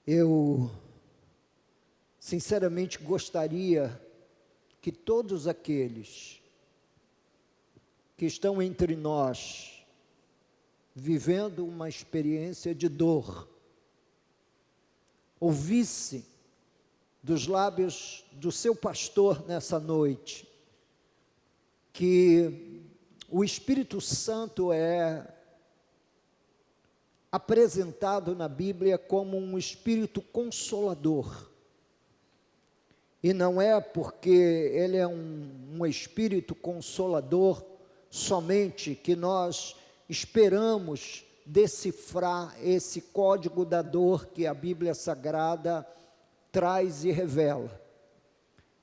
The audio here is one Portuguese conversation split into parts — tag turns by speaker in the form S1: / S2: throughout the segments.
S1: Eu, sinceramente, gostaria que todos aqueles que estão entre nós, vivendo uma experiência de dor, ouvissem dos lábios do seu pastor nessa noite, que o Espírito Santo é apresentado na Bíblia como um Espírito consolador. E não é porque ele é um Espírito consolador somente que nós esperamos decifrar esse código da dor que a Bíblia Sagrada traz e revela.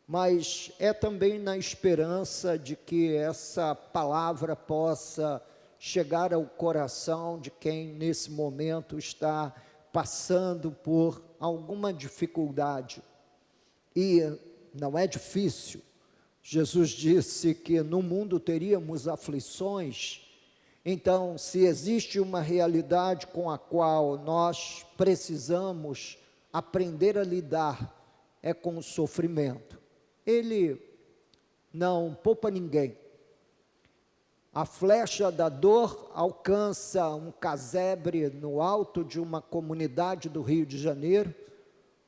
S1: Mas é também na esperança de que essa palavra possa chegar ao coração de quem nesse momento está passando por alguma dificuldade. E não é difícil. Jesus disse que no mundo teríamos aflições. Então, se existe uma realidade com a qual nós precisamos aprender a lidar, é com o sofrimento. Ele não poupa ninguém. A flecha da dor alcança um casebre no alto de uma comunidade do Rio de Janeiro,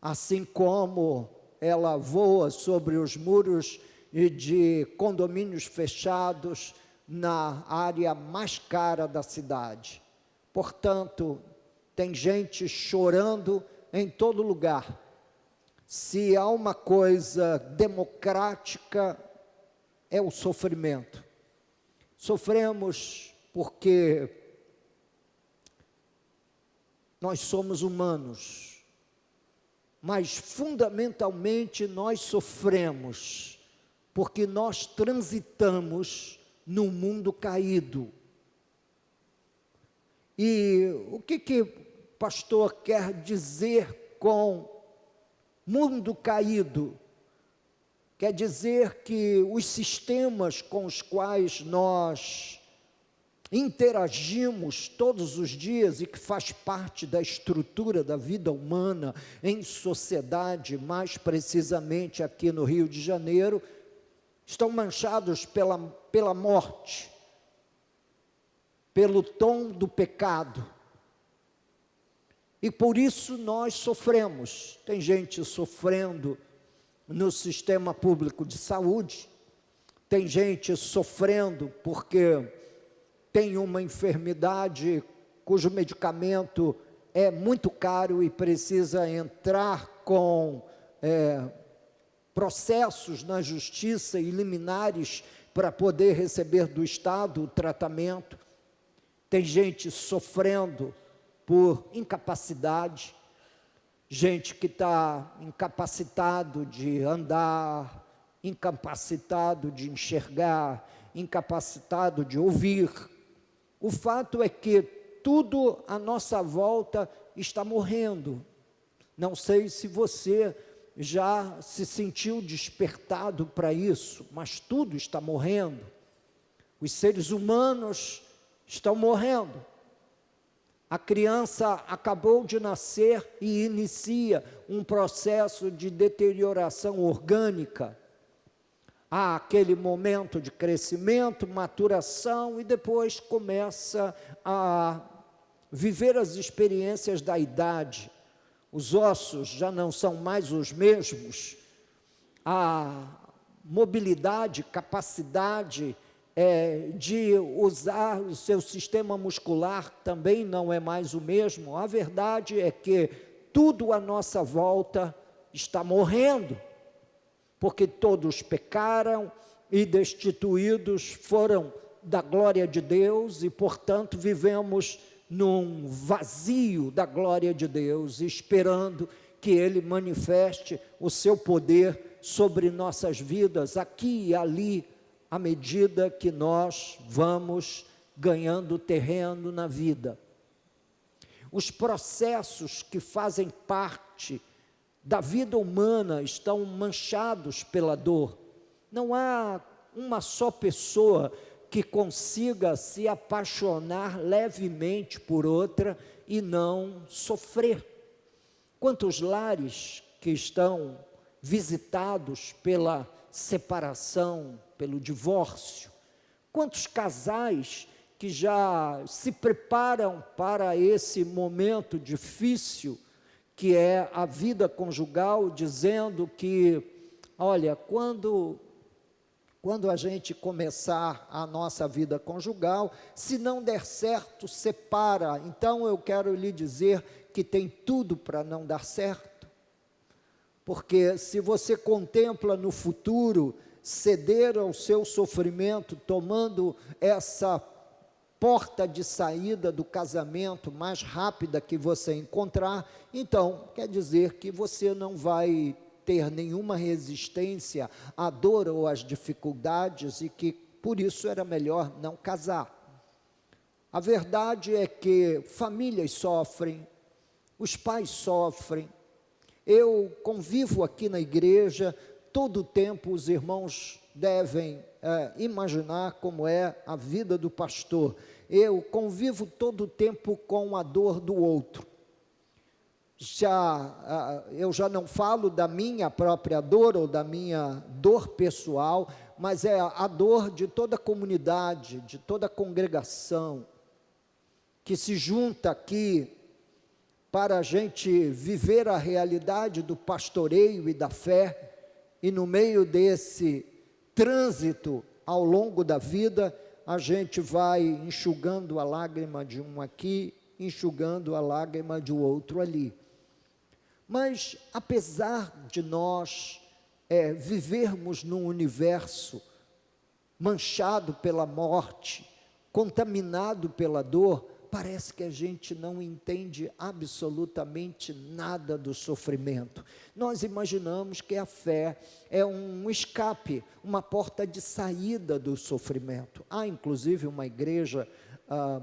S1: assim como ela voa sobre os muros de condomínios fechados na área mais cara da cidade. Portanto, tem gente chorando em todo lugar. Se há uma coisa democrática, é o sofrimento. Sofremos porque nós somos humanos, mas fundamentalmente nós sofremos porque nós transitamos num mundo caído. E o que o pastor quer dizer com mundo caído? Quer dizer que os sistemas com os quais nós interagimos todos os dias e que faz parte da estrutura da vida humana em sociedade, mais precisamente aqui no Rio de Janeiro, estão manchados pela morte, pelo tom do pecado. E por isso nós sofremos. Tem gente sofrendo no sistema público de saúde, tem gente sofrendo porque tem uma enfermidade cujo medicamento é muito caro e precisa entrar com processos na justiça e liminares para poder receber do Estado o tratamento. Tem gente sofrendo por incapacidade, gente que está incapacitado de andar, incapacitado de enxergar, incapacitado de ouvir. O fato é que tudo à nossa volta está morrendo. Não sei se você já se sentiu despertado para isso, mas tudo está morrendo. Os seres humanos estão morrendo. A criança acabou de nascer e inicia um processo de deterioração orgânica. Há aquele momento de crescimento, maturação e depois começa a viver as experiências da idade. Os ossos já não são mais os mesmos. A mobilidade, capacidade de usar o seu sistema muscular também não é mais o mesmo. A verdade é que tudo à nossa volta está morrendo, porque todos pecaram e destituídos foram da glória de Deus e, portanto, vivemos num vazio da glória de Deus, esperando que Ele manifeste o seu poder sobre nossas vidas, aqui e ali, à medida que nós vamos ganhando terreno na vida. Os processos que fazem parte da vida humana estão manchados pela dor. Não há uma só pessoa que consiga se apaixonar levemente por outra e não sofrer. Quantos lares que estão visitados pela separação, pelo divórcio? Quantos casais que já se preparam para esse momento difícil, que é a vida conjugal, dizendo que, olha, quando a gente começar a nossa vida conjugal, se não der certo, separa. Então eu quero lhe dizer que tem tudo para não dar certo, porque se você contempla no futuro ceder ao seu sofrimento, tomando essa porta de saída do casamento mais rápida que você encontrar, então quer dizer que você não vai ter nenhuma resistência à dor ou às dificuldades e que por isso era melhor não casar. A verdade é que famílias sofrem, os pais sofrem. Eu convivo aqui na igreja, todo o tempo os irmãos devem imaginar como é a vida do pastor. Eu convivo todo o tempo com a dor do outro. Eu já não falo da minha própria dor ou da minha dor pessoal, mas é a dor de toda a comunidade, de toda a congregação, que se junta aqui para a gente viver a realidade do pastoreio e da fé, e no meio desse trânsito ao longo da vida, a gente vai enxugando a lágrima de um aqui, enxugando a lágrima de outro ali. Mas, apesar de nós vivermos num universo manchado pela morte, contaminado pela dor, parece que a gente não entende absolutamente nada do sofrimento. Nós imaginamos que a fé é um escape, uma porta de saída do sofrimento. Há inclusive uma igreja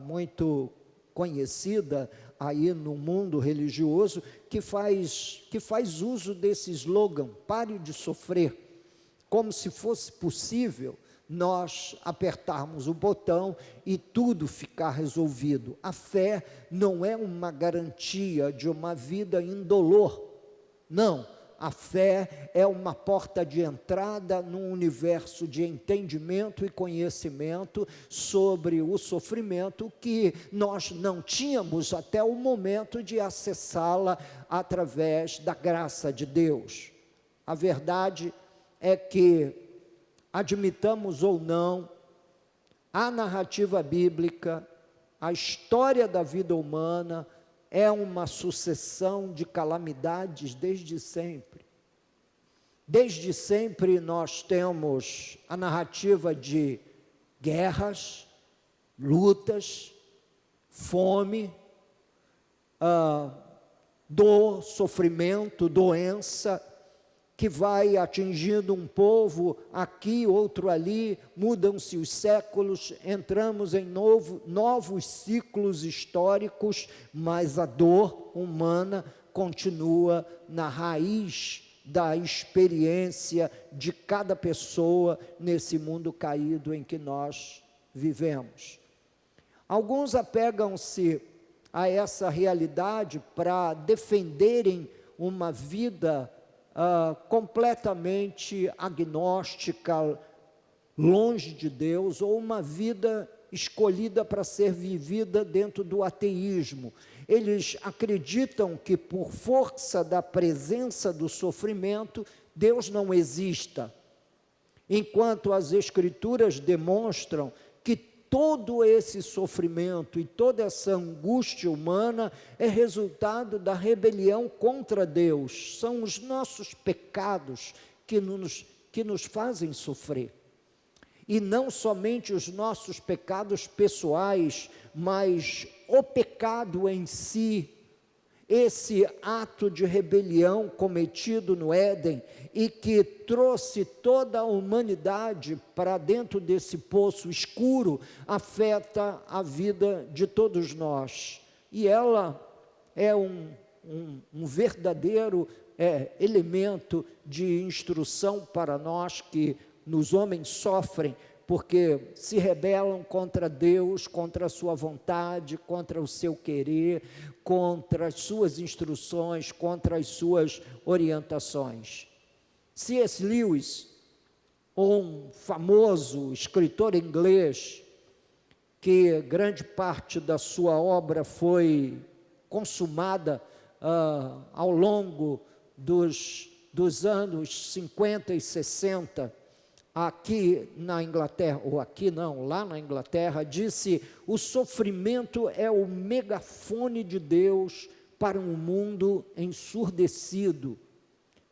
S1: muito conhecida aí no mundo religioso que faz uso desse slogan: pare de sofrer, como se fosse possível nós apertarmos o botão e tudo ficar resolvido. A fé não é uma garantia de uma vida indolor, não. A fé é uma porta de entrada num universo de entendimento e conhecimento sobre o sofrimento que nós não tínhamos até o momento de acessá-la através da graça de Deus. A verdade é que, admitamos ou não, a narrativa bíblica, a história da vida humana é uma sucessão de calamidades desde sempre. Desde sempre nós temos a narrativa de guerras, lutas, fome, dor, sofrimento, doença, que vai atingindo um povo aqui, outro ali, mudam-se os séculos, entramos em novos ciclos históricos, mas a dor humana continua na raiz da experiência de cada pessoa nesse mundo caído em que nós vivemos. Alguns apegam-se a essa realidade para defenderem uma vida completamente agnóstica, longe de Deus, ou uma vida escolhida para ser vivida dentro do ateísmo. Eles acreditam que por força da presença do sofrimento, Deus não exista, enquanto as Escrituras demonstram que todo esse sofrimento e toda essa angústia humana é resultado da rebelião contra Deus. São os nossos pecados que nos fazem sofrer. E não somente os nossos pecados pessoais, mas o pecado em si, esse ato de rebelião cometido no Éden e que trouxe toda a humanidade para dentro desse poço escuro, afeta a vida de todos nós. E ela é um verdadeiro elemento de instrução para nós que nos homens sofrem, porque se rebelam contra Deus, contra a sua vontade, contra o seu querer, contra as suas instruções, contra as suas orientações. C.S. Lewis, um famoso escritor inglês, que grande parte da sua obra foi consumada ao longo dos anos 50 e 60, aqui na Inglaterra, ou aqui não, lá na Inglaterra, disse: o sofrimento é o megafone de Deus para um mundo ensurdecido.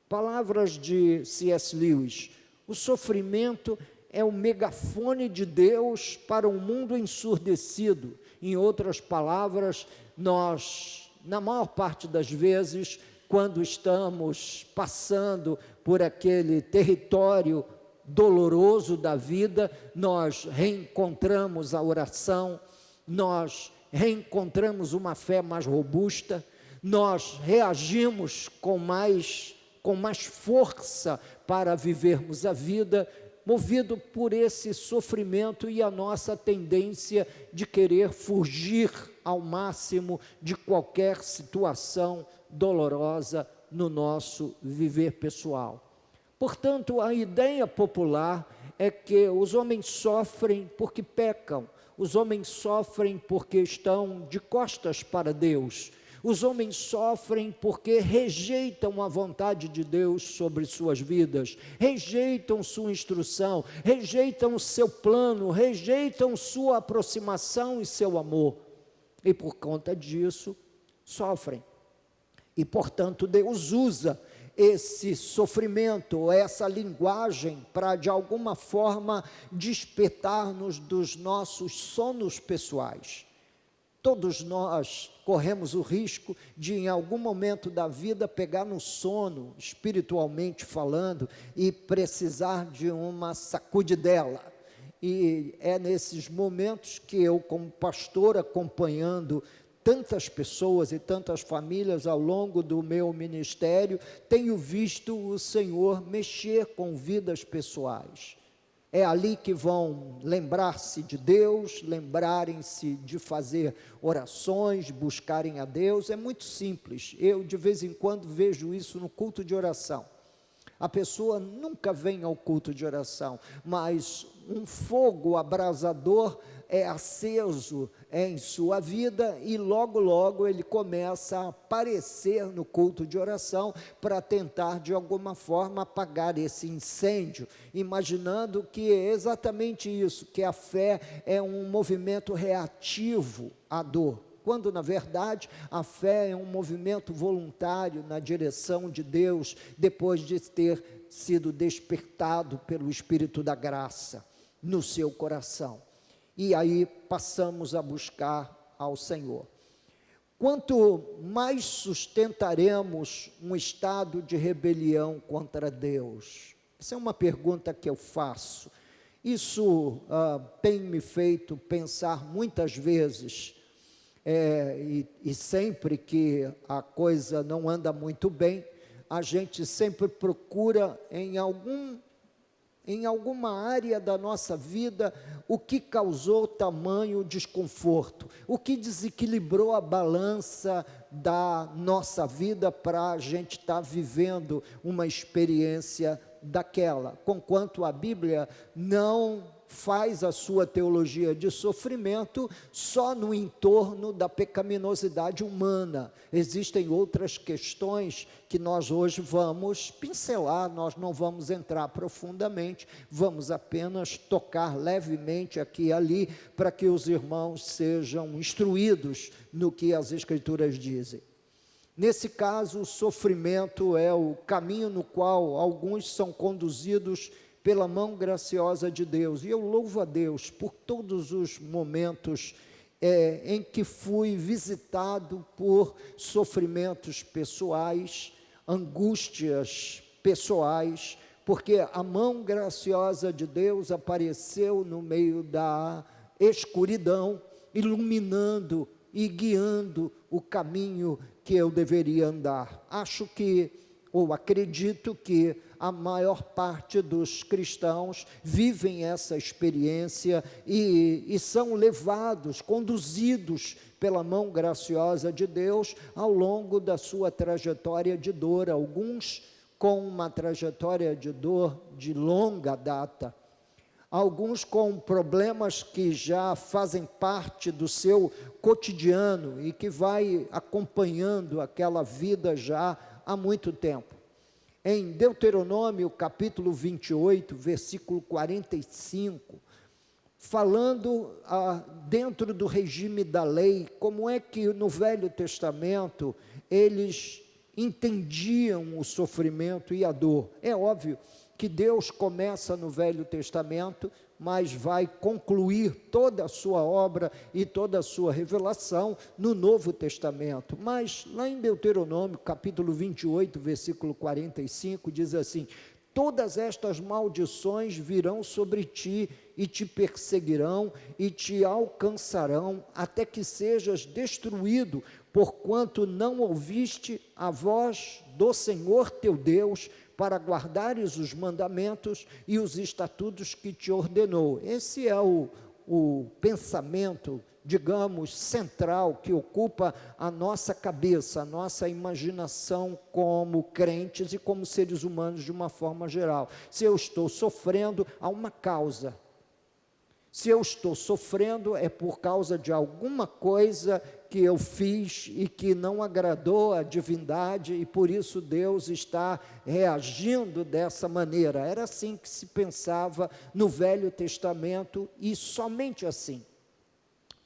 S1: Palavras de C.S. Lewis: o sofrimento é o megafone de Deus para um mundo ensurdecido. Em outras palavras, nós, na maior parte das vezes, quando estamos passando por aquele território doloroso da vida, nós reencontramos a oração, nós reencontramos uma fé mais robusta, nós reagimos com mais força para vivermos a vida, movido por esse sofrimento e a nossa tendência de querer fugir ao máximo de qualquer situação dolorosa no nosso viver pessoal. Portanto, a ideia popular é que os homens sofrem porque pecam, os homens sofrem porque estão de costas para Deus, os homens sofrem porque rejeitam a vontade de Deus sobre suas vidas, rejeitam sua instrução, rejeitam o seu plano, rejeitam sua aproximação e seu amor, e por conta disso sofrem. E portanto Deus usa esse sofrimento, essa linguagem, para de alguma forma despertar-nos dos nossos sonos pessoais. Todos nós corremos o risco de, em algum momento da vida, pegar no sono, espiritualmente falando, e precisar de uma sacudidela. E é nesses momentos que eu, como pastor, acompanhando tantas pessoas e tantas famílias ao longo do meu ministério, tenho visto o Senhor mexer com vidas pessoais. É ali que vão lembrar-se de Deus, lembrarem-se de fazer orações, buscarem a Deus. É muito simples. Eu, de vez em quando, vejo isso no culto de oração. A pessoa nunca vem ao culto de oração, mas um fogo abrasador é aceso em sua vida e logo, logo ele começa a aparecer no culto de oração para tentar de alguma forma apagar esse incêndio, imaginando que é exatamente isso, que a fé é um movimento reativo à dor, quando na verdade a fé é um movimento voluntário na direção de Deus, depois de ter sido despertado pelo Espírito da graça no seu coração. E aí passamos a buscar ao Senhor. Quanto mais sustentaremos um estado de rebelião contra Deus? Essa é uma pergunta que eu faço. Isso tem me feito pensar muitas vezes, e sempre que a coisa não anda muito bem, a gente sempre procura em alguma área da nossa vida o que causou tamanho desconforto, o que desequilibrou a balança da nossa vida para a gente estar vivendo uma experiência daquela, conquanto a Bíblia não faz a sua teologia de sofrimento só no entorno da pecaminosidade humana. Existem outras questões que nós hoje vamos pincelar, nós não vamos entrar profundamente, vamos apenas tocar levemente aqui e ali, para que os irmãos sejam instruídos no que as Escrituras dizem. Nesse caso, o sofrimento é o caminho no qual alguns são conduzidos pela mão graciosa de Deus, e eu louvo a Deus por todos os momentos em que fui visitado por sofrimentos pessoais, angústias pessoais, porque a mão graciosa de Deus apareceu no meio da escuridão, iluminando e guiando o caminho que eu deveria andar. Acho que ou acredito que a maior parte dos cristãos vivem essa experiência e são levados, conduzidos pela mão graciosa de Deus ao longo da sua trajetória de dor, alguns com uma trajetória de dor de longa data, alguns com problemas que já fazem parte do seu cotidiano e que vai acompanhando aquela vida já há muito tempo. Em Deuteronômio capítulo 28, versículo 45, falando dentro do regime da lei, como é que no Velho Testamento eles entendiam o sofrimento e a dor. É óbvio que Deus começa no Velho Testamento, mas vai concluir toda a sua obra e toda a sua revelação no Novo Testamento. Mas lá em Deuteronômio, capítulo 28, versículo 45, diz assim: todas estas maldições virão sobre ti e te perseguirão e te alcançarão, até que sejas destruído, porquanto não ouviste a voz do Senhor teu Deus, para guardares os mandamentos e os estatutos que te ordenou. Esse é o pensamento, digamos, central, que ocupa a nossa cabeça, a nossa imaginação como crentes e como seres humanos de uma forma geral. Se eu estou sofrendo, há uma causa. Se eu estou sofrendo, é por causa de alguma coisa que eu fiz e que não agradou a divindade, e por isso Deus está reagindo dessa maneira. Era assim que se pensava no Velho Testamento, e somente assim.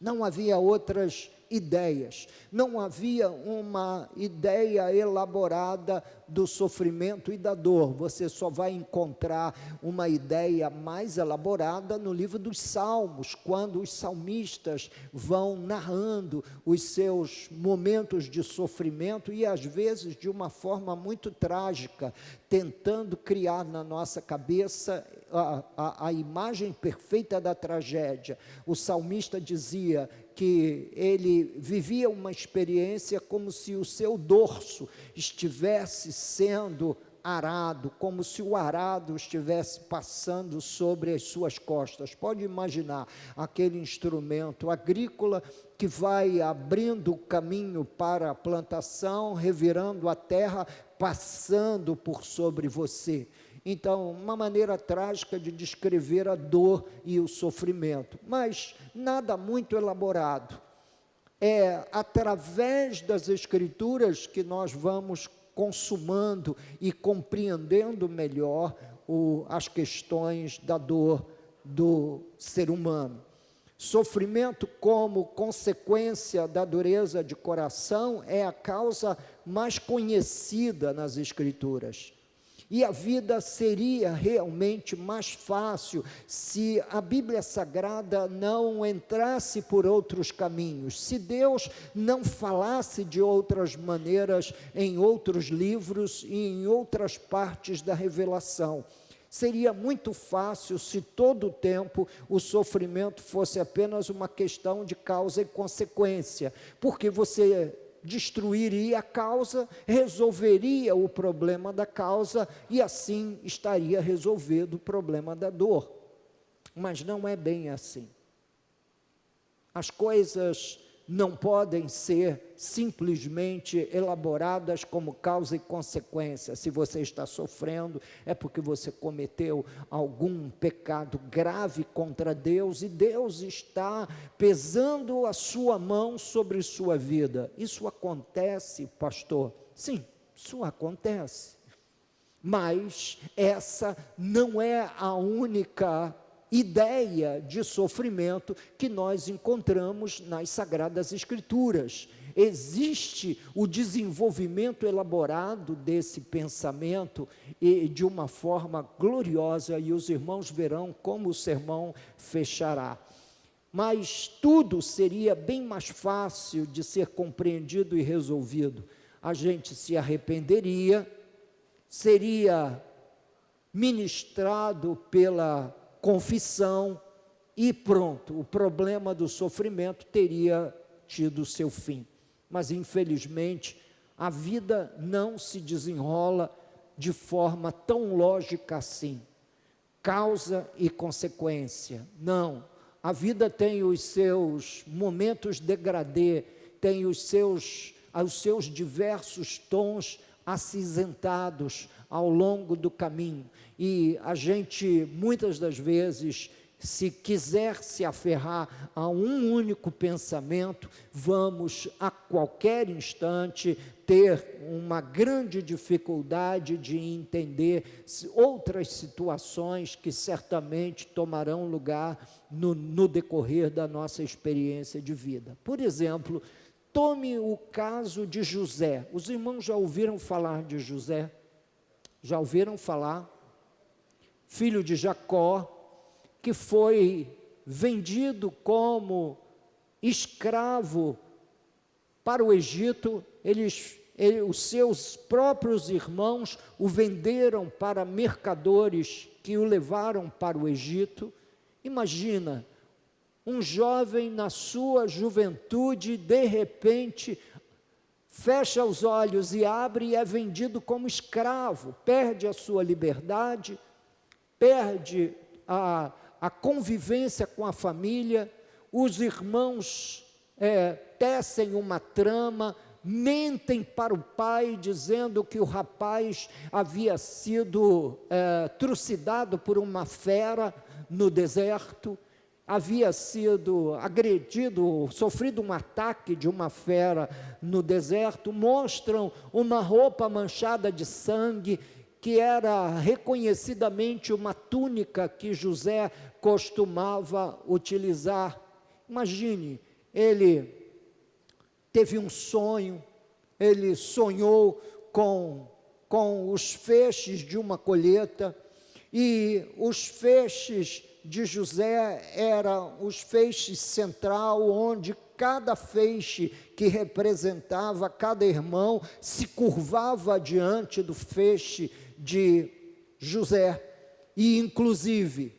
S1: Não havia outras ideias, não havia uma ideia elaborada do sofrimento e da dor. Você só vai encontrar uma ideia mais elaborada no livro dos Salmos, quando os salmistas vão narrando os seus momentos de sofrimento e às vezes de uma forma muito trágica, tentando criar na nossa cabeça a imagem perfeita da tragédia. O salmista dizia que ele vivia uma experiência como se o seu dorso estivesse sendo arado, como se o arado estivesse passando sobre as suas costas. Pode imaginar aquele instrumento agrícola que vai abrindo o caminho para a plantação, revirando a terra, passando por sobre você. Então, uma maneira trágica de descrever a dor e o sofrimento, mas nada muito elaborado. É através das Escrituras que nós vamos consumando e compreendendo melhor as questões da dor do ser humano. Sofrimento como consequência da dureza de coração é a causa mais conhecida nas Escrituras. E a vida seria realmente mais fácil se a Bíblia Sagrada não entrasse por outros caminhos, se Deus não falasse de outras maneiras em outros livros e em outras partes da revelação. Seria muito fácil se todo o tempo o sofrimento fosse apenas uma questão de causa e consequência, porque você destruiria a causa, resolveria o problema da causa e assim estaria resolvido o problema da dor. Mas não é bem assim. As coisas não podem ser simplesmente elaboradas como causa e consequência. Se você está sofrendo, é porque você cometeu algum pecado grave contra Deus e Deus está pesando a sua mão sobre sua vida. Isso acontece, pastor? Sim, isso acontece. Mas essa não é a única ideia de sofrimento que nós encontramos nas Sagradas Escrituras. Existe o desenvolvimento elaborado desse pensamento e de uma forma gloriosa, e os irmãos verão como o sermão fechará. Mas tudo seria bem mais fácil de ser compreendido e resolvido. A gente se arrependeria, seria ministrado pela confissão e pronto, o problema do sofrimento teria tido seu fim. Mas infelizmente a vida não se desenrola de forma tão lógica assim, causa e consequência. Não, a vida tem os seus momentos degradê, tem os seus diversos tons acinzentados ao longo do caminho, e a gente, muitas das vezes, se quiser se aferrar a um único pensamento, vamos a qualquer instante ter uma grande dificuldade de entender outras situações que certamente tomarão lugar no decorrer da nossa experiência de vida. Por exemplo, tome o caso de José. Os irmãos já ouviram falar de José? Já ouviram falar? Filho de Jacó, que foi vendido como escravo para o Egito. Os seus próprios irmãos o venderam para mercadores que o levaram para o Egito. Imagina, um jovem na sua juventude, de repente, fecha os olhos e abre e é vendido como escravo, perde a sua liberdade, perde a convivência com a família. Os irmãos tecem uma trama, mentem para o pai, dizendo que o rapaz havia sido trucidado por uma fera no deserto, havia sido agredido, sofrido um ataque de uma fera no deserto. Mostram uma roupa manchada de sangue, que era reconhecidamente uma túnica que José costumava utilizar. Imagine, ele teve um sonho, ele sonhou com os feixes de uma colheita, e os feixes de José eram os feixes central, onde cada feixe que representava cada irmão se curvava diante do feixe de José, e inclusive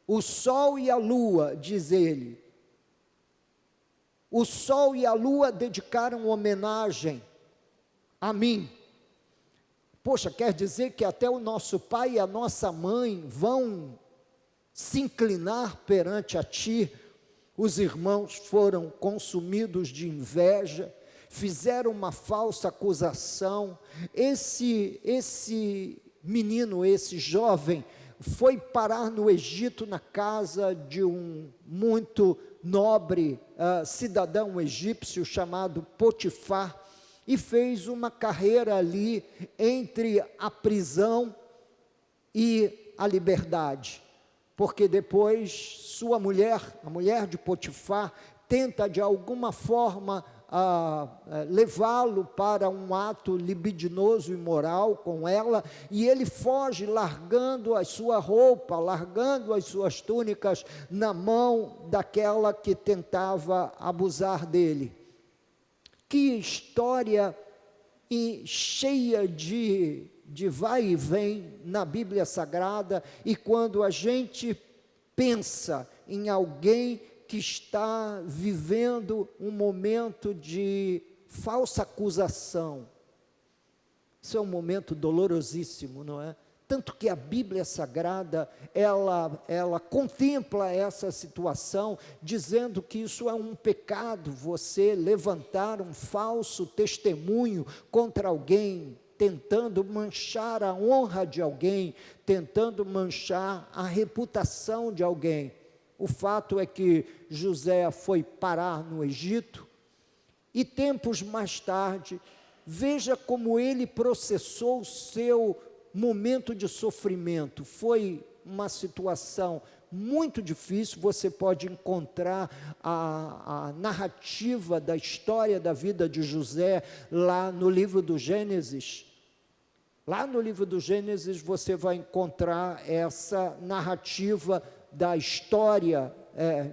S1: o sol e a lua, diz ele, o sol e a lua dedicaram homenagem a mim. Poxa, quer dizer que até o nosso pai e a nossa mãe vão se inclinar perante a ti. Os irmãos foram consumidos de inveja, fizeram uma falsa acusação. Esse menino, esse jovem, foi parar no Egito, na casa de um muito nobre cidadão egípcio chamado Potifar, e fez uma carreira ali entre a prisão e a liberdade, porque depois sua mulher, a mulher de Potifar, tenta de alguma forma levá-lo para um ato libidinoso e imoral com ela, e ele foge largando a sua roupa, largando as suas túnicas na mão daquela que tentava abusar dele. Que história cheia de vai e vem na Bíblia Sagrada. E quando a gente pensa em alguém que está vivendo um momento de falsa acusação, isso é um momento dolorosíssimo, não é? Tanto que a Bíblia Sagrada, ela contempla essa situação, dizendo que isso é um pecado, você levantar um falso testemunho contra alguém, tentando manchar a honra de alguém, tentando manchar a reputação de alguém. O fato é que José foi parar no Egito, e tempos mais tarde, veja como ele processou o seu momento de sofrimento. Foi uma situação muito difícil. Você pode encontrar a narrativa da história da vida de José lá no livro do Gênesis. Lá no livro do Gênesis você vai encontrar essa narrativa da história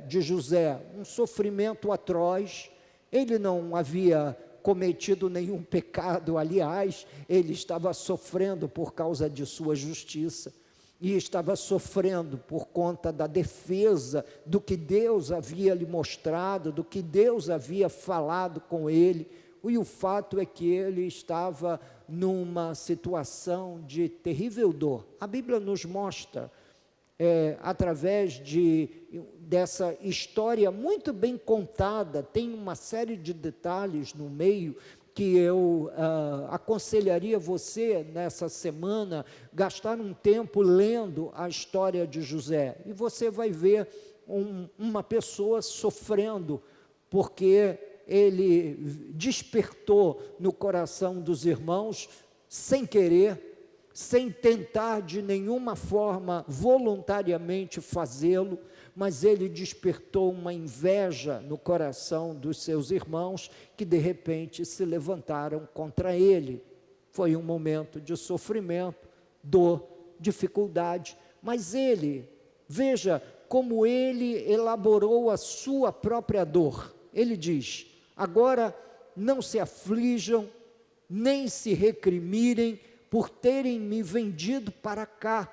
S1: de José, um sofrimento atroz. Ele não havia cometido nenhum pecado, aliás, ele estava sofrendo por causa de sua justiça, e estava sofrendo por conta da defesa do que Deus havia lhe mostrado, do que Deus havia falado com ele. e o fato é que ele estava numa situação de terrível dor. A Bíblia nos mostra, através dessa história muito bem contada, tem uma série de detalhes no meio, que eu aconselharia você, nessa semana, gastar um tempo lendo a história de José, e você vai ver uma pessoa sofrendo, porque ele despertou no coração dos irmãos, sem querer, sem tentar de nenhuma forma voluntariamente fazê-lo, mas ele despertou uma inveja no coração dos seus irmãos, que de repente se levantaram contra ele. Foi um momento de sofrimento, dor, dificuldade, mas ele, veja como ele elaborou a sua própria dor. Ele diz: agora não se aflijam, nem se recrimirem por terem me vendido para cá,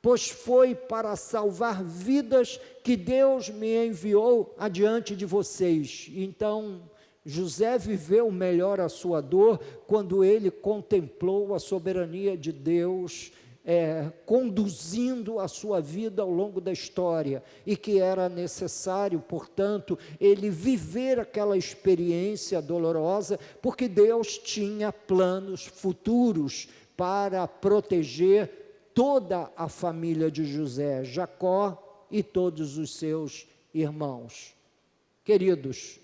S1: pois foi para salvar vidas que Deus me enviou adiante de vocês. Então, José viveu melhor a sua dor quando ele contemplou a soberania de Deus, conduzindo a sua vida ao longo da história, e que era necessário, portanto, ele viver aquela experiência dolorosa, porque Deus tinha planos futuros para proteger toda a família de José, Jacó e todos os seus irmãos. Queridos,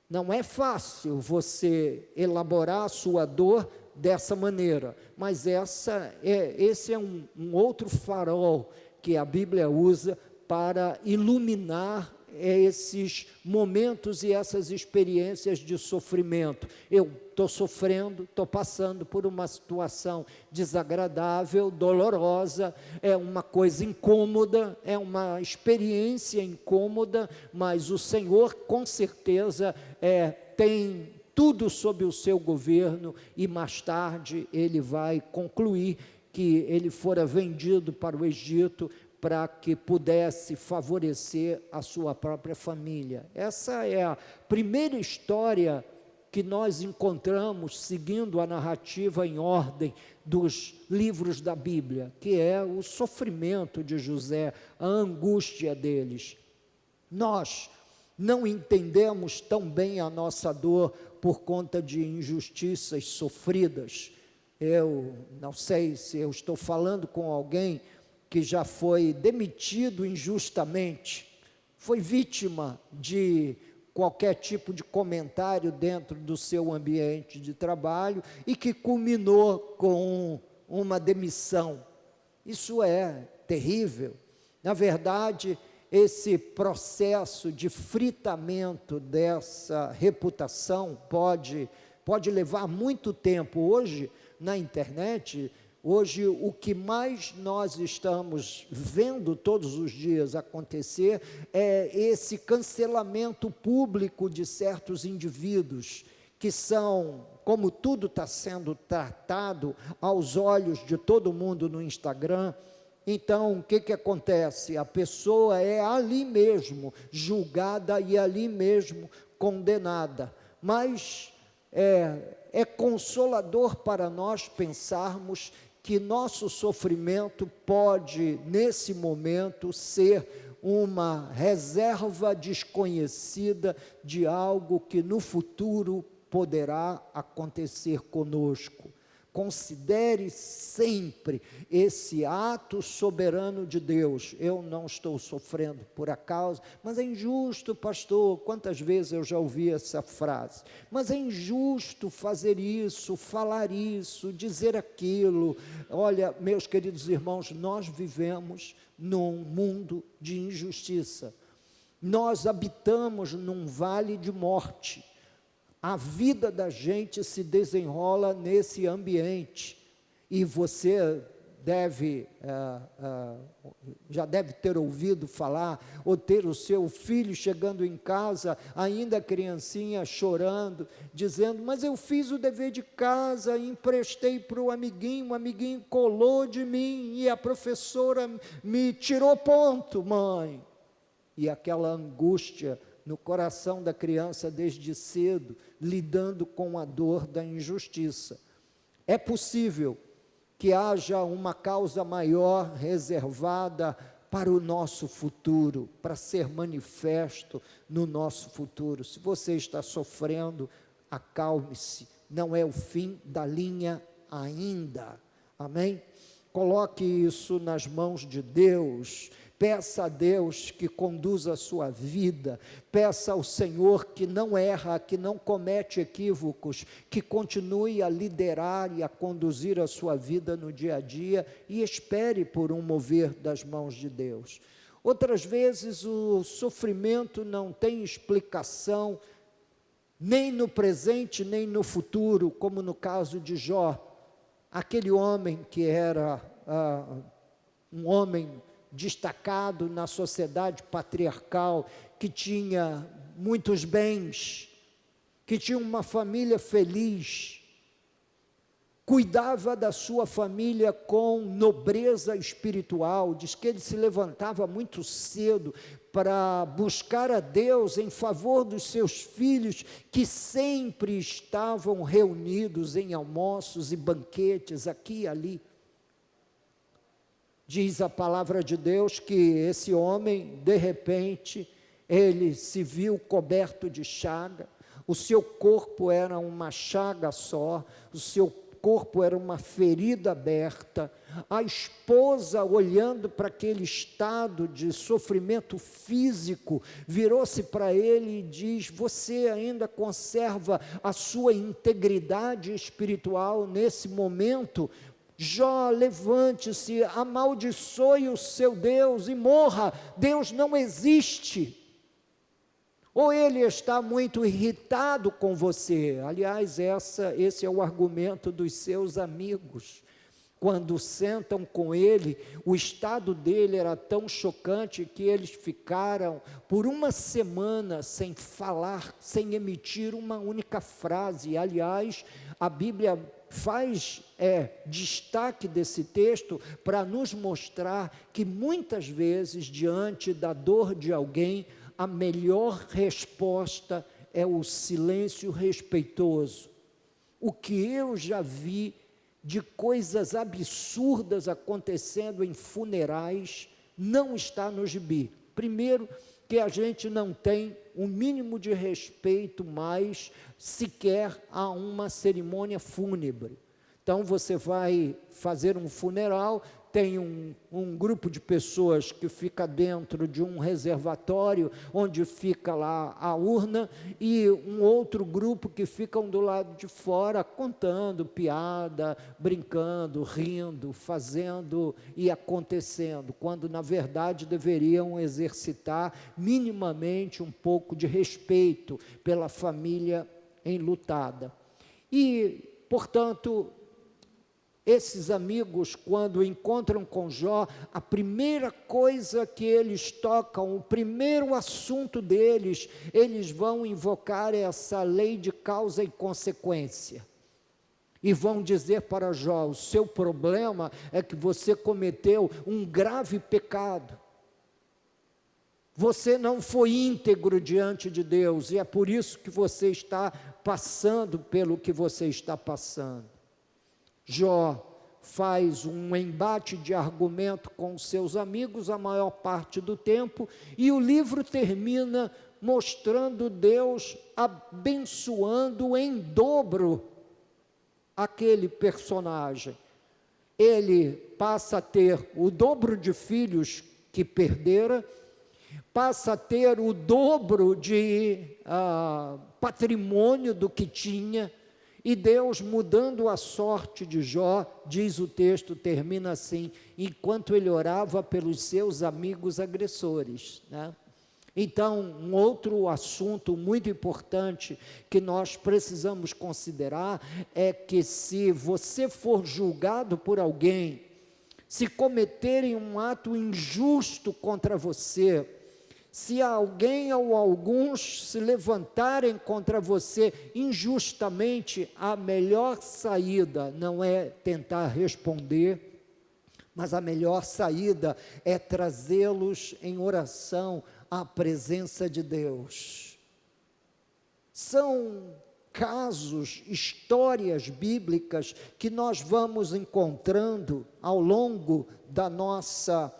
S1: não é fácil você elaborar a sua dor dessa maneira, mas esse é um outro farol que a Bíblia usa para iluminar esses momentos e essas experiências de sofrimento. Eu estou sofrendo, estou passando por uma situação desagradável, dolorosa, é uma coisa incômoda, é uma experiência incômoda, mas o Senhor com certeza tem tudo sob o seu governo, e mais tarde ele vai concluir que ele fora vendido para o Egito, para que pudesse favorecer a sua própria família. Essa é a primeira história que nós encontramos, seguindo a narrativa em ordem dos livros da Bíblia, que é o sofrimento de José, a angústia deles. Nós não entendemos tão bem a nossa dor por conta de injustiças sofridas. Eu não sei se eu estou falando com alguém que já foi demitido injustamente, foi vítima de qualquer tipo de comentário dentro do seu ambiente de trabalho e que culminou com uma demissão. Isso é terrível. Na verdade, esse processo de fritamento dessa reputação pode levar muito tempo. Hoje, na internet, hoje o que mais nós estamos vendo todos os dias acontecer é esse cancelamento público de certos indivíduos, que são, como tudo está sendo tratado aos olhos de todo mundo no Instagram. Então, o que acontece? A pessoa é ali mesmo julgada e ali mesmo condenada. Mas é consolador para nós pensarmos que nosso sofrimento pode, nesse momento, ser uma reserva desconhecida de algo que no futuro poderá acontecer conosco. Considere sempre esse ato soberano de Deus. Eu não estou sofrendo por acaso, mas é injusto, pastor. Quantas vezes eu já ouvi essa frase? Mas é injusto fazer isso, falar isso, dizer aquilo. Olha, meus queridos irmãos, nós vivemos num mundo de injustiça. Nós habitamos num vale de morte. A vida da gente se desenrola nesse ambiente, e você já deve ter ouvido falar, ou ter o seu filho chegando em casa, ainda criancinha, chorando, dizendo: mas eu fiz o dever de casa, emprestei para o amiguinho colou de mim, e a professora me tirou ponto, mãe. E aquela angústia no coração da criança desde cedo, lidando com a dor da injustiça. É possível que haja uma causa maior reservada para o nosso futuro, para ser manifesto no nosso futuro. Se você está sofrendo, acalme-se, não é o fim da linha ainda, amém? Coloque isso nas mãos de Deus, peça a Deus que conduza a sua vida, peça ao Senhor que não erra, que não comete equívocos, que continue a liderar e a conduzir a sua vida no dia a dia, e espere por um mover das mãos de Deus. Outras vezes o sofrimento não tem explicação, nem no presente, nem no futuro, como no caso de Jó, aquele homem que era um homem destacado na sociedade patriarcal, que tinha muitos bens, que tinha uma família feliz, cuidava da sua família com nobreza espiritual. Diz que ele se levantava muito cedo para buscar a Deus em favor dos seus filhos, que sempre estavam reunidos em almoços e banquetes aqui e ali. Diz a palavra de Deus que esse homem, de repente, ele se viu coberto de chaga, o seu corpo era uma chaga só, o seu corpo era uma ferida aberta. A esposa, olhando para aquele estado de sofrimento físico, virou-se para ele e diz: você ainda conserva a sua integridade espiritual nesse momento? Jó, levante-se, amaldiçoe o seu Deus e morra. Deus não existe. Ou ele está muito irritado com você. Aliás, esse é o argumento dos seus amigos. Quando sentam com ele, o estado dele era tão chocante que eles ficaram por uma semana sem falar, sem emitir uma única frase. Aliás, a Bíblia faz destaque desse texto para nos mostrar que muitas vezes, diante da dor de alguém, a melhor resposta é o silêncio respeitoso. O que eu já vi de coisas absurdas acontecendo em funerais não está no gibi. Primeiro, que a gente não tem o mínimo de respeito mais sequer a uma cerimônia fúnebre. Então você vai fazer um funeral, tem um grupo de pessoas que fica dentro de um reservatório, onde fica lá a urna, e um outro grupo que ficam do lado de fora, contando piada, brincando, rindo, fazendo e acontecendo, quando na verdade deveriam exercitar minimamente um pouco de respeito pela família enlutada. E, portanto, esses amigos, quando encontram com Jó, a primeira coisa que eles tocam, o primeiro assunto deles, eles vão invocar essa lei de causa e consequência. E vão dizer para Jó: o seu problema é que você cometeu um grave pecado. Você não foi íntegro diante de Deus, e é por isso que você está passando pelo que você está passando. Jó faz um embate de argumento com seus amigos a maior parte do tempo, e o livro termina mostrando Deus abençoando em dobro aquele personagem. Ele passa a ter o dobro de filhos que perdera, passa a ter o dobro de patrimônio do que tinha, e Deus, mudando a sorte de Jó, diz o texto, termina assim: enquanto ele orava pelos seus amigos agressores, né? Então, um outro assunto muito importante que nós precisamos considerar é que, se você for julgado por alguém, se cometerem um ato injusto contra você, se alguém ou alguns se levantarem contra você injustamente, a melhor saída não é tentar responder, mas a melhor saída é trazê-los em oração a presença de Deus. São casos, histórias bíblicas que nós vamos encontrando ao longo da nossa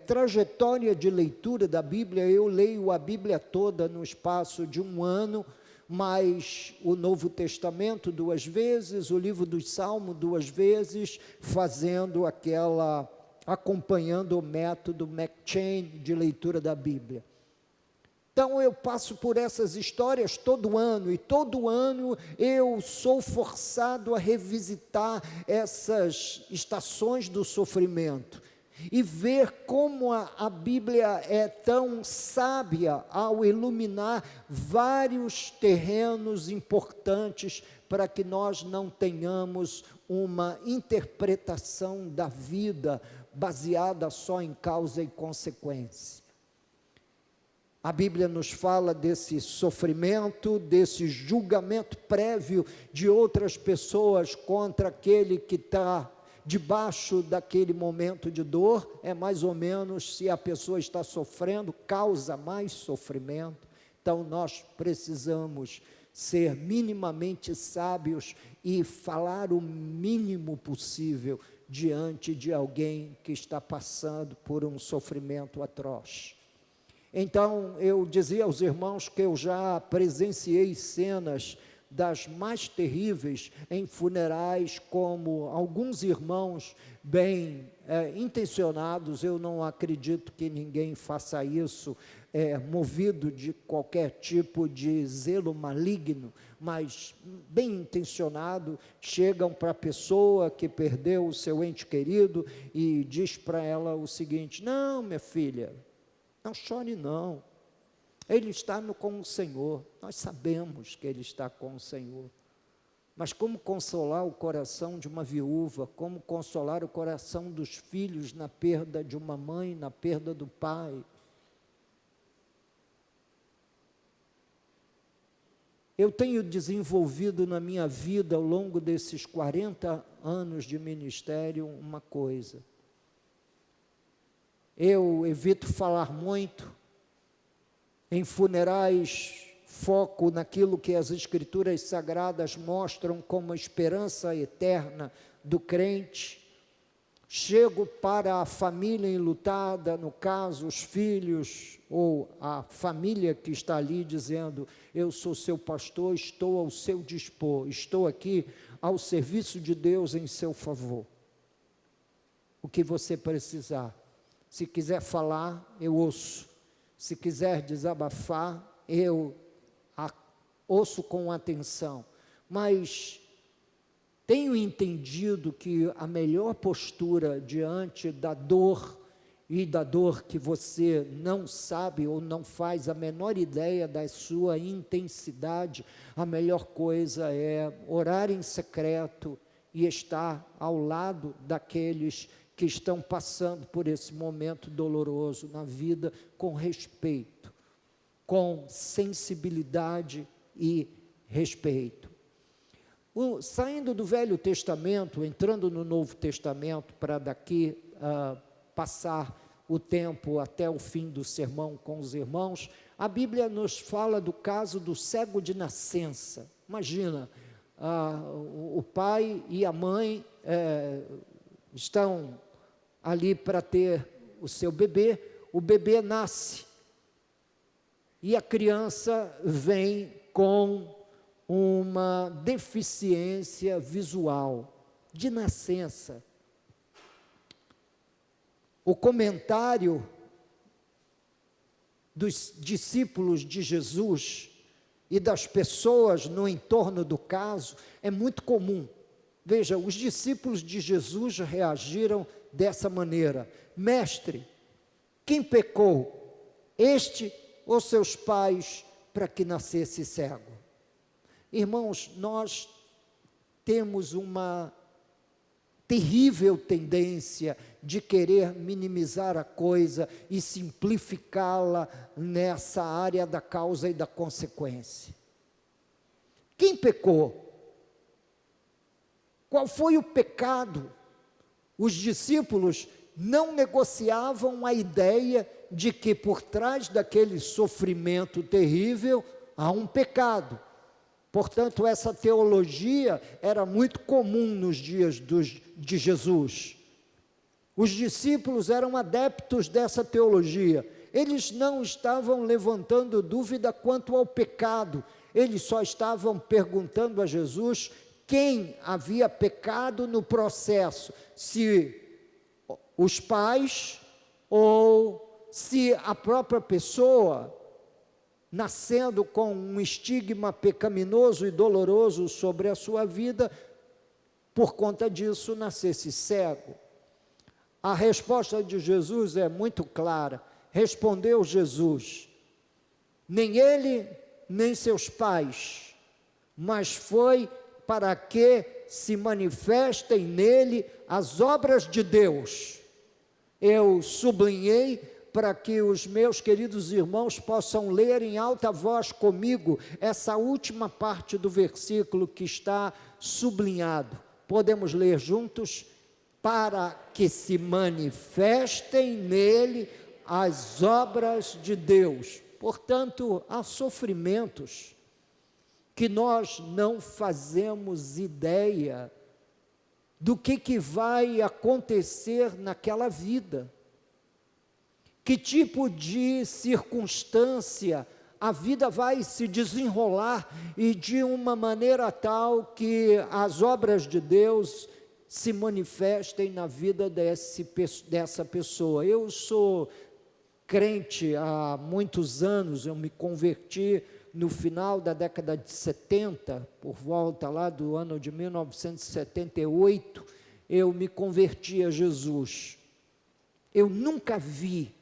S1: trajetória de leitura da Bíblia. Eu leio a Bíblia toda no espaço de um ano, mas o Novo Testamento 2 vezes, o livro dos Salmos 2 vezes, acompanhando o método M'Cheyne de leitura da Bíblia. Então eu passo por essas histórias todo ano, e todo ano eu sou forçado a revisitar essas estações do sofrimento, e ver como a Bíblia é tão sábia ao iluminar vários terrenos importantes para que nós não tenhamos uma interpretação da vida baseada só em causa e consequência. A Bíblia nos fala desse sofrimento, desse julgamento prévio de outras pessoas contra aquele que está debaixo daquele momento de dor. É mais ou menos, se a pessoa está sofrendo, causa mais sofrimento. Então nós precisamos ser minimamente sábios e falar o mínimo possível diante de alguém que está passando por um sofrimento atroz. Então eu dizia aos irmãos que eu já presenciei cenas das mais terríveis em funerais, como alguns irmãos bem intencionados. Eu não acredito que ninguém faça isso movido de qualquer tipo de zelo maligno, mas bem intencionado, chegam para a pessoa que perdeu o seu ente querido e diz para ela o seguinte: não, minha filha, não chore não, ele está com o Senhor. Nós sabemos que ele está com o Senhor, mas como consolar o coração de uma viúva, como consolar o coração dos filhos na perda de uma mãe, na perda do pai? Eu tenho desenvolvido na minha vida, ao longo desses 40 anos de ministério, uma coisa: eu evito falar muito em funerais, foco naquilo que as Escrituras Sagradas mostram como a esperança eterna do crente. Chego para a família enlutada, no caso os filhos ou a família que está ali, dizendo: eu sou seu pastor, estou ao seu dispor, estou aqui ao serviço de Deus em seu favor. O que você precisar, se quiser falar, eu ouço. Se quiser desabafar, eu ouço com atenção, mas tenho entendido que a melhor postura diante da dor, e da dor que você não sabe ou não faz a menor ideia da sua intensidade, a melhor coisa é orar em secreto e estar ao lado daqueles que estão passando por esse momento doloroso na vida, com respeito, com sensibilidade e respeito. Saindo do Velho Testamento, entrando no Novo Testamento, para daqui passar o tempo até o fim do sermão com os irmãos, a Bíblia nos fala do caso do cego de nascença. Imagina, o pai e a mãe estão ali para ter o seu bebê, o bebê nasce, e a criança vem com uma deficiência visual, de nascença. O comentário dos discípulos de Jesus e das pessoas no entorno do caso é muito comum. Veja, os discípulos de Jesus reagiram dessa maneira: mestre, quem pecou, este ou seus pais, para que nascesse cego? Irmãos, nós temos uma terrível tendência de querer minimizar a coisa e simplificá-la nessa área da causa e da consequência. Quem pecou? Qual foi o pecado? Os discípulos não negociavam a ideia de que por trás daquele sofrimento terrível há um pecado. Portanto, essa teologia era muito comum nos dias de Jesus. Os discípulos eram adeptos dessa teologia. Eles não estavam levantando dúvida quanto ao pecado, eles só estavam perguntando a Jesus quem havia pecado no processo, se os pais ou se a própria pessoa, nascendo com um estigma pecaminoso e doloroso sobre a sua vida, por conta disso nascesse cego. A resposta de Jesus é muito clara. Respondeu Jesus: nem ele, nem seus pais, mas foi para que se manifestem nele as obras de Deus. Eu sublinhei para que os meus queridos irmãos possam ler em alta voz comigo essa última parte do versículo que está sublinhado. Podemos ler juntos? Para que se manifestem nele as obras de Deus. Portanto, há sofrimentos que nós não fazemos ideia do que vai acontecer naquela vida. Que tipo de circunstância a vida vai se desenrolar e de uma maneira tal que as obras de Deus se manifestem na vida dessa pessoa. Eu sou crente há muitos anos, eu me converti no final da década de 70, por volta lá do ano de 1978, eu me converti a Jesus. Eu nunca vi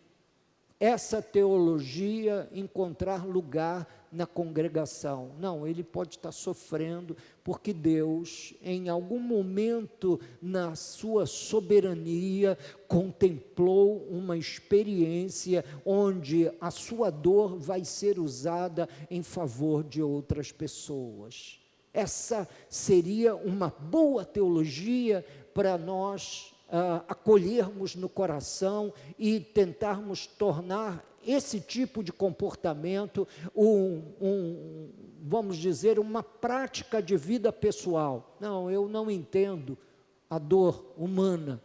S1: essa teologia encontrar lugar na congregação. Não, ele pode estar sofrendo, porque Deus, em algum momento, na sua soberania, contemplou uma experiência onde a sua dor vai ser usada em favor de outras pessoas. Essa seria uma boa teologia para nós acolhermos no coração e tentarmos tornar esse tipo de comportamento vamos dizer, uma prática de vida pessoal. Não, eu não entendo a dor humana.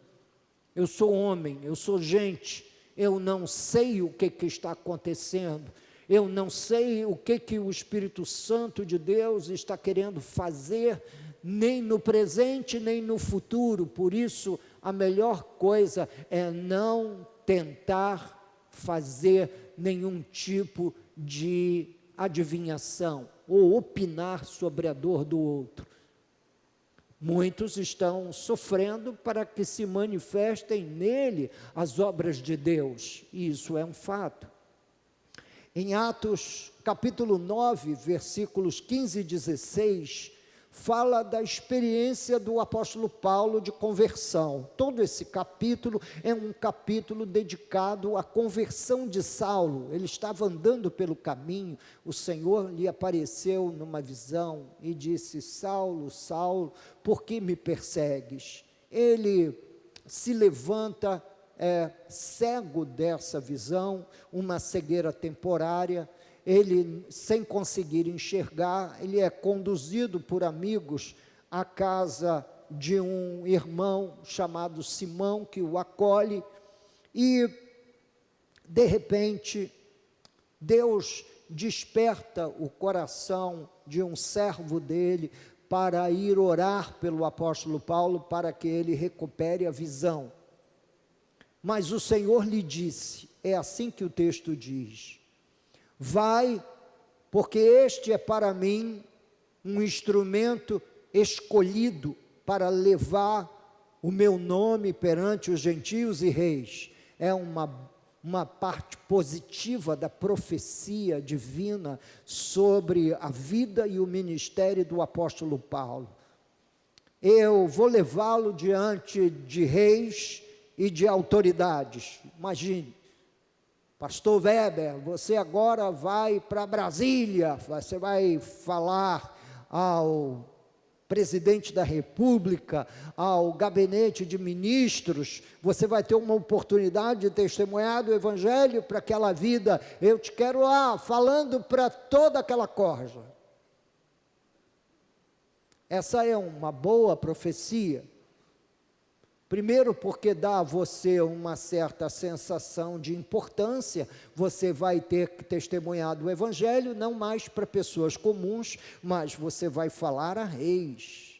S1: Eu sou homem, eu sou gente, eu não sei o que está acontecendo, eu não sei o que o Espírito Santo de Deus está querendo fazer, nem no presente, nem no futuro. Por isso, a melhor coisa é não tentar fazer nenhum tipo de adivinhação ou opinar sobre a dor do outro. Muitos estão sofrendo para que se manifestem nele as obras de Deus, e isso é um fato. Em Atos capítulo 9, versículos 15 e 16, fala da experiência do apóstolo Paulo de conversão. Todo esse capítulo é um capítulo dedicado à conversão de Saulo. Ele estava andando pelo caminho, o Senhor lhe apareceu numa visão e disse: Saulo, Saulo, por que me persegues? Ele se levanta cego dessa visão, uma cegueira temporária. Ele, sem conseguir enxergar, ele é conduzido por amigos à casa de um irmão chamado Simão, que o acolhe, e de repente Deus desperta o coração de um servo dele para ir orar pelo apóstolo Paulo, para que ele recupere a visão. Mas o Senhor lhe disse, é assim que o texto diz: vai, porque este é para mim um instrumento escolhido para levar o meu nome perante os gentios e reis. É uma parte positiva da profecia divina sobre a vida e o ministério do apóstolo Paulo. Eu vou levá-lo diante de reis e de autoridades. Imagine, pastor Weber, você agora vai para Brasília, você vai falar ao presidente da República, ao gabinete de ministros, você vai ter uma oportunidade de testemunhar do Evangelho para aquela vida. Eu te quero lá, falando para toda aquela corja. Essa é uma boa profecia. Primeiro, porque dá a você uma certa sensação de importância, você vai ter que testemunhar do Evangelho, não mais para pessoas comuns, mas você vai falar a reis.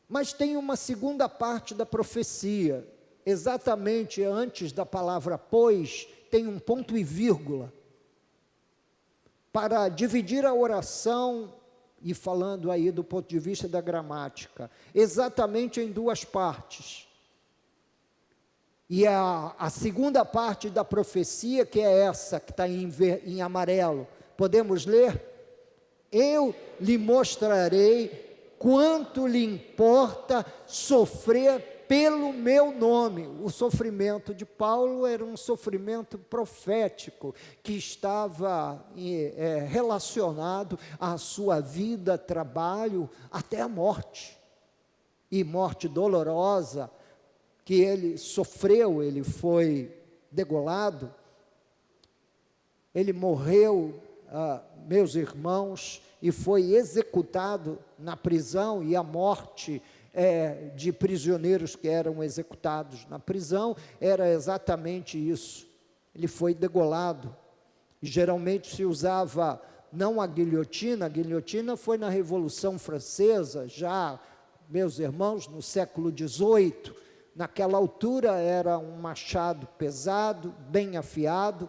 S1: Mas tem uma segunda parte da profecia, exatamente antes da palavra pois, tem um ponto e vírgula, para dividir a oração. E falando aí do ponto de vista da gramática, exatamente em duas partes. E a segunda parte da profecia, que é essa, que está em amarelo, podemos ler? Eu lhe mostrarei quanto lhe importa sofrer pelo meu nome. O sofrimento de Paulo era um sofrimento profético, que estava relacionado à sua vida, trabalho, até a morte, e morte dolorosa, que ele sofreu. Ele foi degolado, ele morreu, meus irmãos, e foi executado na prisão, e a morte de prisioneiros que eram executados na prisão era exatamente isso. Ele foi degolado. E geralmente se usava não a guilhotina foi na Revolução Francesa, já, meus irmãos, no século XVIII. Naquela altura era um machado pesado, bem afiado,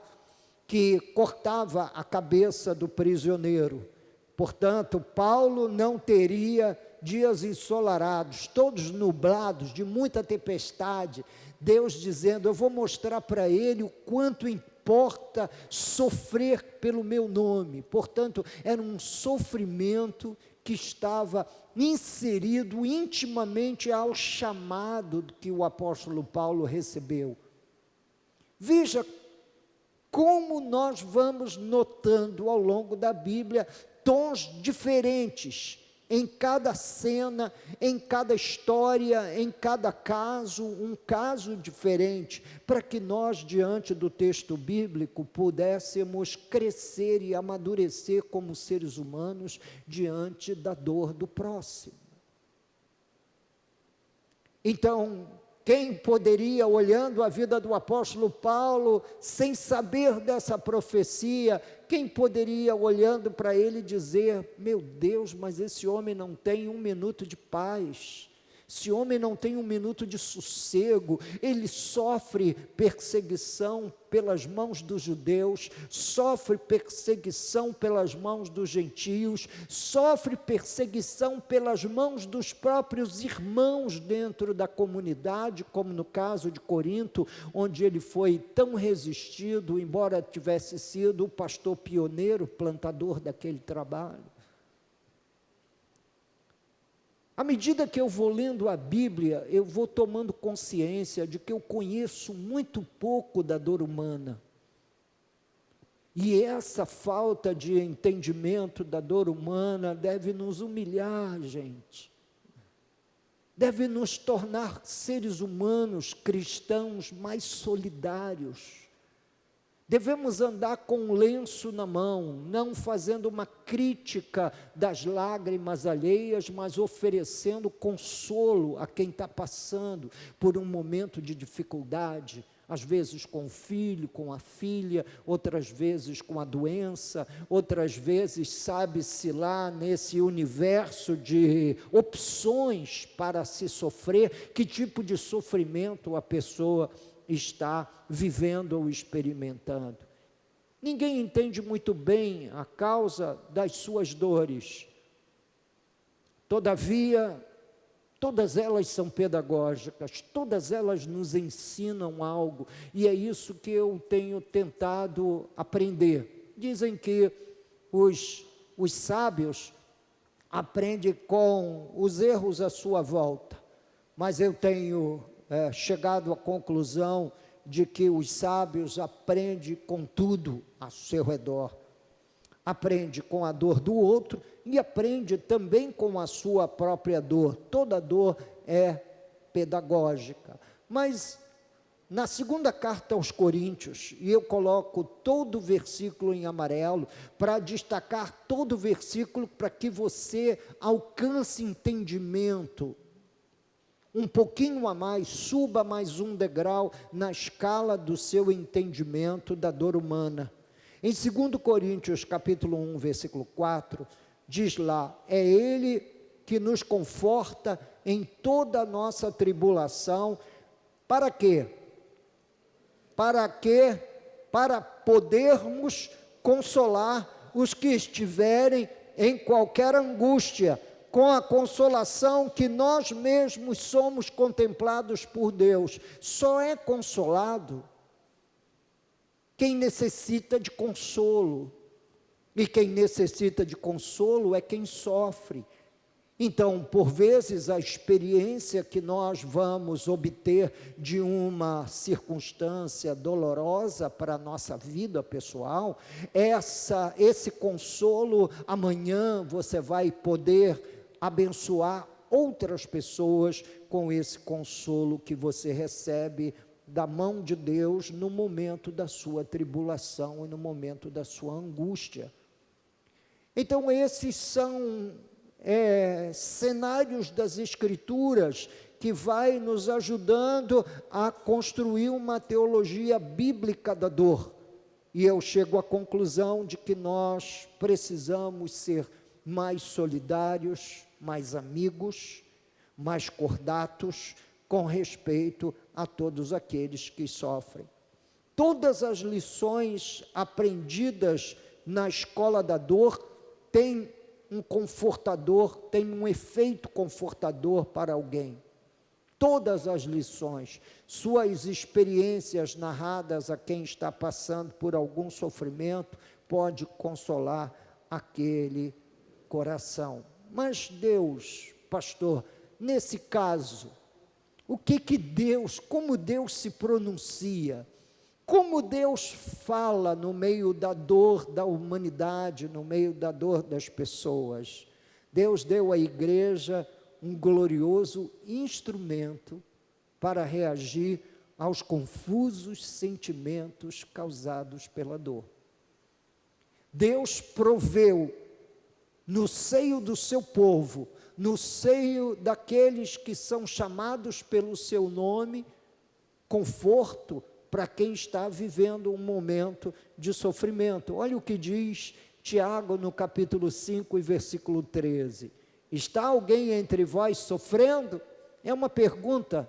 S1: que cortava a cabeça do prisioneiro. Portanto, Paulo não teria dias ensolarados, todos nublados, de muita tempestade, Deus dizendo, eu vou mostrar para ele o quanto importa sofrer pelo meu nome. Portanto, era um sofrimento que estava inserido intimamente ao chamado que o apóstolo Paulo recebeu. Veja como nós vamos notando ao longo da Bíblia tons diferentes, em cada cena, em cada história, em cada caso, um caso diferente, para que nós, diante do texto bíblico, pudéssemos crescer e amadurecer como seres humanos diante da dor do próximo. Então, quem poderia, olhando a vida do apóstolo Paulo, sem saber dessa profecia, quem poderia, olhando para ele, dizer, meu Deus, mas esse homem não tem um minuto de paz, esse homem não tem um minuto de sossego, ele sofre perseguição pelas mãos dos judeus, sofre perseguição pelas mãos dos gentios, sofre perseguição pelas mãos dos próprios irmãos dentro da comunidade, como no caso de Corinto, onde ele foi tão resistido, embora tivesse sido o pastor pioneiro, plantador daquele trabalho. À medida que eu vou lendo a Bíblia, eu vou tomando consciência de que eu conheço muito pouco da dor humana. E essa falta de entendimento da dor humana deve nos humilhar, gente. Deve nos tornar seres humanos, cristãos, mais solidários. Devemos andar com um lenço na mão, não fazendo uma crítica das lágrimas alheias, mas oferecendo consolo a quem está passando por um momento de dificuldade, às vezes com o filho, com a filha, outras vezes com a doença, outras vezes sabe-se lá nesse universo de opções para se sofrer, que tipo de sofrimento a pessoa está vivendo ou experimentando. Ninguém entende muito bem a causa das suas dores. Todavia, todas elas são pedagógicas, todas elas nos ensinam algo, e é isso que eu tenho tentado aprender. Dizem que os sábios aprendem com os erros à sua volta, mas eu tenho chegado à conclusão de que os sábios aprendem com tudo ao seu redor. aprende com a dor do outro e aprende também com a sua própria dor. Toda dor é pedagógica. Mas na segunda carta aos Coríntios, e eu coloco todo o versículo em amarelo para destacar todo o versículo para que você alcance entendimento um pouquinho a mais, suba mais um degrau na escala do seu entendimento da dor humana. Em 2 Coríntios capítulo 1, versículo 4, diz lá: é Ele que nos conforta em toda a nossa tribulação. Para quê? Para quê? Para podermos consolar os que estiverem em qualquer angústia, com a consolação que nós mesmos somos contemplados por Deus. Só é consolado quem necessita de consolo, e quem necessita de consolo é quem sofre. Então, por vezes, a experiência que nós vamos obter de uma circunstância dolorosa para a nossa vida pessoal, esse consolo, amanhã você vai poder abençoar outras pessoas com esse consolo que você recebe da mão de Deus no momento da sua tribulação e no momento da sua angústia. Então, esses são cenários das Escrituras que vai nos ajudando a construir uma teologia bíblica da dor. E eu chego à conclusão de que nós precisamos ser mais solidários, mais amigos, mais cordatos com respeito a todos aqueles que sofrem. Todas as lições aprendidas na escola da dor têm um confortador, tem um efeito confortador para alguém. Todas as lições, suas experiências narradas a quem está passando por algum sofrimento, pode consolar aquele coração. Mas Deus, pastor, nesse caso, como Deus se pronuncia? Como Deus fala no meio da dor da humanidade, no meio da dor das pessoas? Deus deu à igreja um glorioso instrumento para reagir aos confusos sentimentos causados pela dor. Deus proveu no seio do seu povo, no seio daqueles que são chamados pelo seu nome, conforto para quem está vivendo um momento de sofrimento. Olha o que diz Tiago no capítulo 5 e versículo 13. Está alguém entre vós sofrendo? É uma pergunta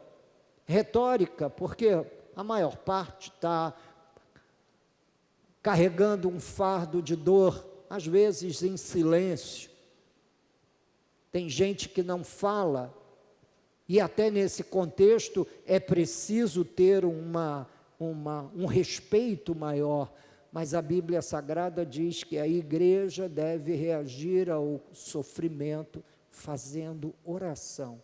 S1: retórica, porque a maior parte está carregando um fardo de dor, às vezes em silêncio. Tem gente que não fala, e até nesse contexto é preciso ter um respeito maior, mas a Bíblia Sagrada diz que a igreja deve reagir ao sofrimento fazendo oração.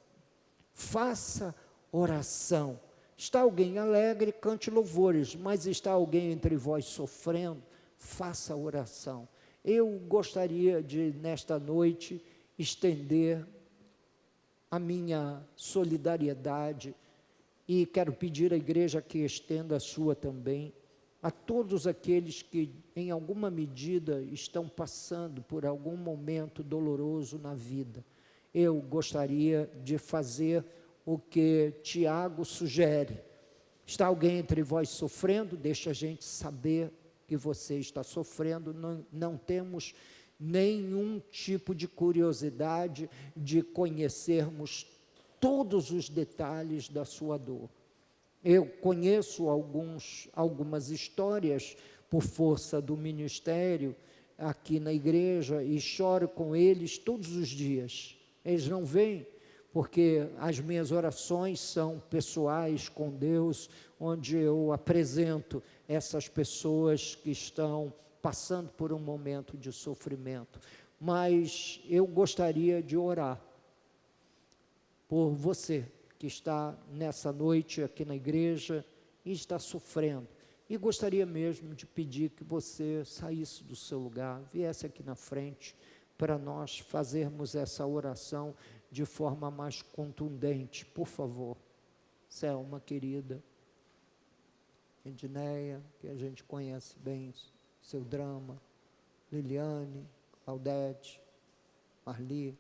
S1: Faça oração. Está alguém alegre, cante louvores, mas está alguém entre vós sofrendo, faça oração. Eu gostaria de, nesta noite, estender a minha solidariedade, e quero pedir à igreja que estenda a sua também, a todos aqueles que em alguma medida estão passando por algum momento doloroso na vida. Eu gostaria de fazer o que Tiago sugere. Está alguém entre vós sofrendo? Deixa a gente saber que você está sofrendo. Não temos nenhum tipo de curiosidade de conhecermos todos os detalhes da sua dor. Eu conheço algumas histórias por força do ministério aqui na igreja e choro com eles todos os dias. Eles não vêm porque as minhas orações são pessoais com Deus, onde eu apresento essas pessoas que estão passando por um momento de sofrimento. Mas eu gostaria de orar por você que está nessa noite aqui na igreja e está sofrendo. E gostaria mesmo de pedir que você saísse do seu lugar, viesse aqui na frente, para nós fazermos essa oração de forma mais contundente, por favor. Selma, querida, Edneia, que a gente conhece bem seu drama, Liliane, Claudete, Marli,